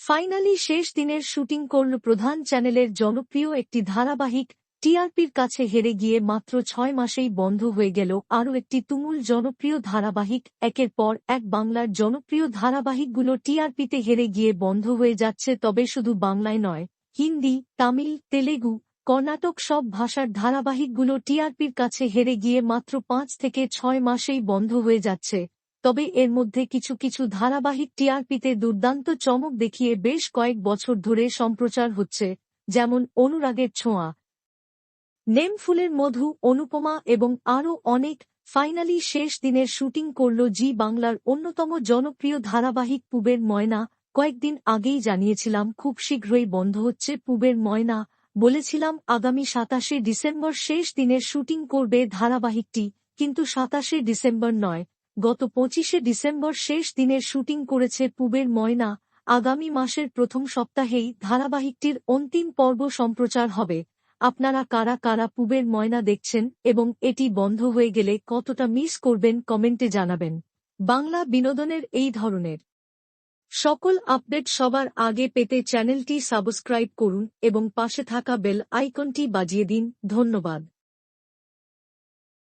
Finally শেষ দিনের shooting করল প্রধান চ্যানেলের জনপ্রিয় একটি ধারাবাহিক। টিআরপির কাছে হেরে গিয়ে মাত্র ৬ মাসেই বন্ধ হয়ে গেল আরও একটি তুমুল জনপ্রিয় ধারাবাহিক। একের পর এক বাংলার জনপ্রিয় ধারাবাহিকগুলো টিআরপিতে হেরে গিয়ে বন্ধ হয়ে যাচ্ছে। তবে শুধু বাংলায় নয়, হিন্দি, তামিল, তেলেগু, কর্ণাটক সব ভাষার ধারাবাহিকগুলো টিআরপির কাছে হেরে গিয়ে মাত্র ৫ থেকে ৬ মাসেই বন্ধ হয়ে যাচ্ছে। তবে এর মধ্যে কিছু কিছু ধারাবাহিক টিআরপিতে দুর্দান্ত চমক দেখিয়ে বেশ কয়েক বছর ধরে সম্প্রচার হচ্ছে, যেমন অনুরাগের ছোঁয়া, নেমফুলের মধু, অনুপমা এবং আরও অনেক। ফাইনালি শেষ দিনের শুটিং করল জি বাংলার অন্যতম জনপ্রিয় ধারাবাহিক পুবের ময়না। কয়েকদিন আগেই জানিয়েছিলাম খুব শীঘ্রই বন্ধ হচ্ছে পুবের ময়না। বলেছিলাম আগামী ২৭শে ডিসেম্বর শেষ দিনের শুটিং করবে ধারাবাহিকটি, কিন্তু ২৭শে ডিসেম্বর নয়, গত ২৫শে ডিসেম্বর শেষ দিনের শুটিং করেছে পুবের ময়না। আগামী মাসের প্রথম সপ্তাহেই ধারাবাহিকটির অন্তিম পর্ব সম্প্রচার হবে। আপনারা কারা কারা পুবের ময়না দেখছেন এবং এটি বন্ধ হয়ে গেলে কতটা মিস করবেন কমেন্টে জানাবেন। বাংলা বিনোদনের এই ধরনের সকল আপডেট সবার আগে পেতে চ্যানেলটি সাবস্ক্রাইব করুন এবং পাশে থাকা বেল আইকনটি বাজিয়ে দিন। ধন্যবাদ।